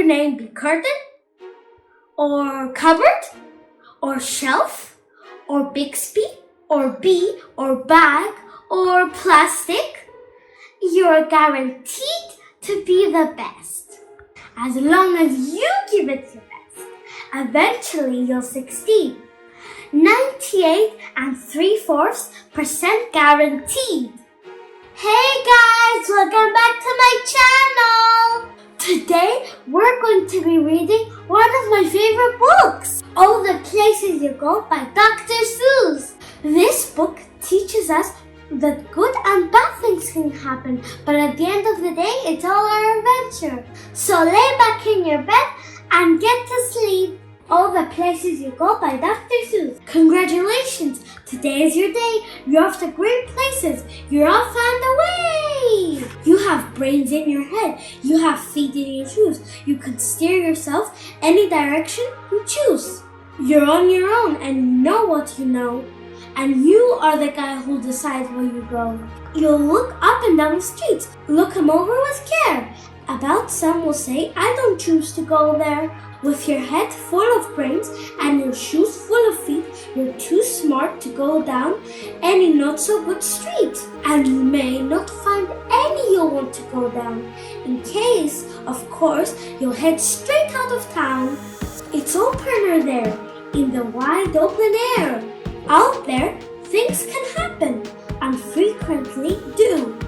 your name be curtain, or cupboard, or shelf, or Bixby, or bee, or bag, or plastic, you're guaranteed to be the best. As long as you give it your best, eventually you'll succeed. 98 3/4% guaranteed. Hey guys, welcome back to my channel! Today we're going to be reading one of my favorite books, All the Places You Go by Dr. Seuss. This book teaches us that good and bad things can happen, but at the end of the day, it's all our adventure. So lay back in your bed and get to sleep. All the Places You Go by Dr. Seuss. Congratulations! Today is your day. You're off to great places. You're off and away! You have brains in your head. You have feet in your shoes. You can steer yourself any direction you choose. You're on your own and you know what you know. And you are the guy who'll decide where you go. You'll look up and down the streets. Look them over with care. About some will say, I don't choose to go there. With your head full of brains and your shoes full of feet, you're too smart to go down any not so good street. And you may not find any you'll want to go down. In case, of course, you'll head straight out of town. It's opener there, in the wide open air. Out there, things can happen, and frequently do,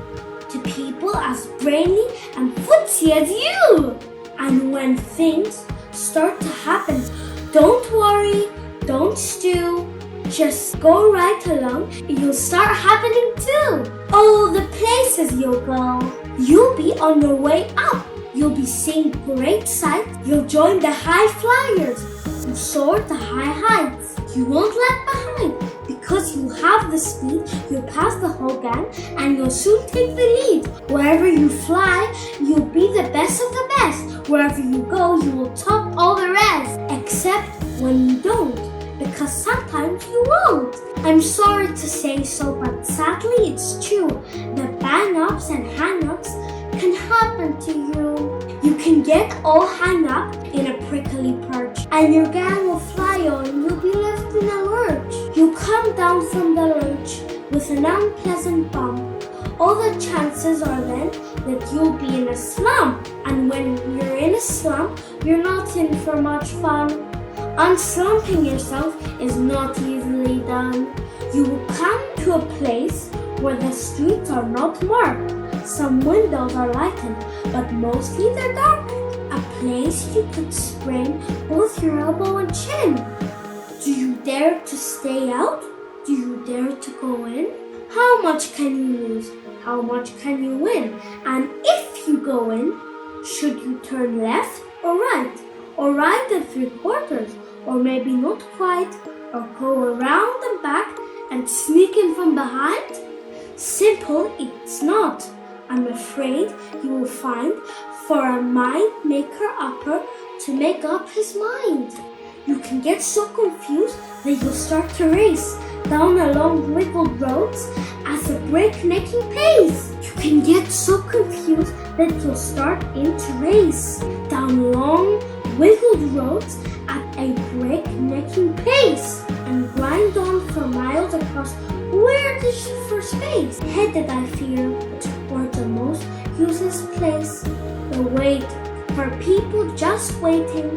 to people as brainy and footsy as you. And when things start to happen, don't worry, don't stew, just go right along, you'll start happening too. Oh, the places you'll go. You'll be on your way up. You'll be seeing great sights. You'll join the high flyers. You'll soar to high heights. You won't lag behind because you have the speed. You'll pass the whole gang and you'll soon take the lead. Wherever you fly, you'll be the best of the best. Wherever you go, you will top all the rest. Except when you don't, because sometimes you won't. I'm sorry to say so, but sadly it's true. The bang-ups and hang-ups can happen to you. You can get all hung up in a prickly perch, and your gang will fly on. You'll be left in a lurch. You come down from the lurch with an unpleasant bump. All the chances are then that you'll be in a slump. And when you're in a slump, you're not in for much fun. Unslumping yourself is not easily done. You will come to a place where the streets are not marked. Some windows are lightened, but mostly they're dark. A place you could sprain both your elbow and chin. Do you dare to stay out? Do you dare to go in? How much can you lose? How much can you win? And if you go in, should you turn left or right? Or right and 3/4? Or maybe not quite? Or go around and back and sneak in from behind? Simple it's not. I'm afraid you will find for a mind maker upper to make up his mind. You can get so confused that you'll start to race down along wiggled roads at a breaknecking pace. You can get so confused that you'll start into race down long wiggled roads at a breaknecking pace and grind on for miles across where did you for space? Headed, I fear, towards the most useless place. The wait for people just waiting.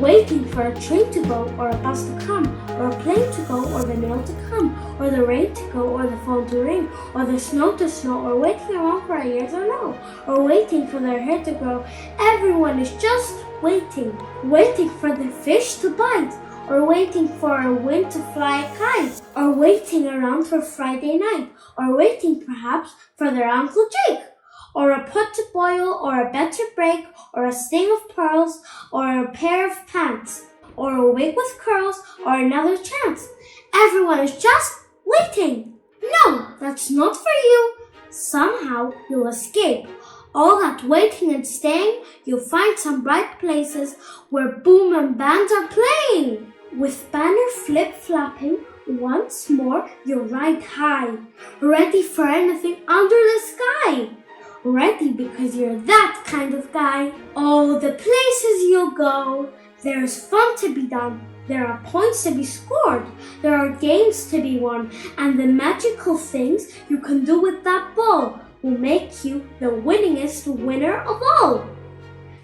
Waiting for a train to go, or a bus to come, or a plane to go, or the mail to come, or the rain to go, or the phone to ring, or the snow to snow, or waiting around for a yes or no, or waiting for their hair to grow. Everyone is just waiting. Waiting for the fish to bite, or waiting for a wind to fly a kite, or waiting around for Friday night, or waiting perhaps for their Uncle Jake, or a pot to boil, or a bed to break, or a string of pearls, or a pair of pants, or a wig with curls, or another chance. Everyone is just waiting. No, that's not for you. Somehow you'll escape. All that waiting and staying, you'll find some bright places where boom and bands are playing. With banner flip-flapping, once more you'll ride high, ready for anything under the sky. ready because you're that kind of guy. Oh, the places you'll go. There's fun to be done. There are points to be scored. There are games to be won. And the magical things you can do with that ball will make you the winningest winner of all.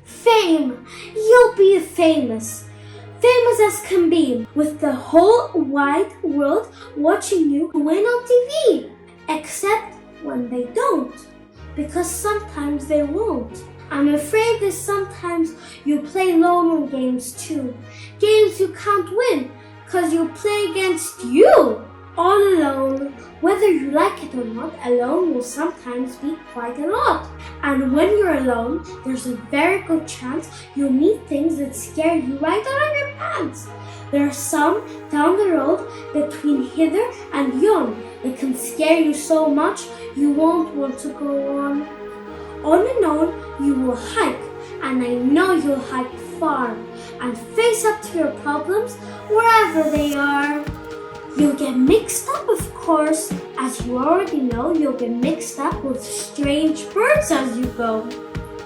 Fame. You'll be famous. Famous as can be, with the whole wide world watching you win on TV. Except when they don't, because sometimes they won't. I'm afraid that sometimes you play alone games too. Games you can't win, because you play against you. All alone, whether you like it or not, alone will sometimes be quite a lot. And when you're alone, there's a very good chance you'll meet things that scare you right out of your pants. There are some down the road between hither and yon that can scare you so much you won't want to go on. On and on you will hike, and I know you'll hike far and face up to your problems wherever they are. You'll get mixed up, of course. As you already know, you'll get mixed up with strange birds as you go.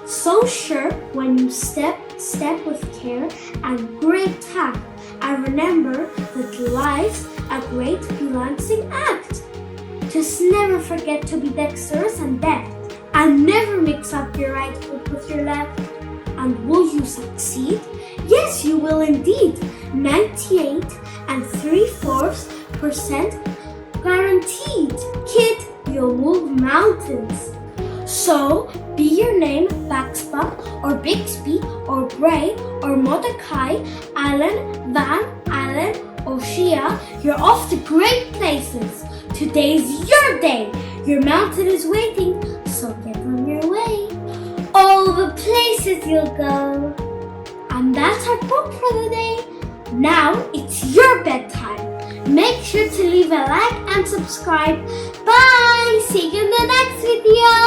So sure, when you step with care and great tact, and remember that life's a great balancing act. Just never forget to be dexterous and deft, and never mix up your right foot with your left. And will you succeed? Yes, you will indeed. 98 3/4% guaranteed. Kid, you'll move mountains. So, be your name Baxpa or Bixby or Bray or Mordecai, Allen, Van, Allen, or Shia, you're off to great places. Today's your day. Your mountain is waiting, so get on your way. All the places you'll go. And that's our book for the day. Now it's your bedtime. Make sure to leave a like and subscribe. Bye! See you in the next video.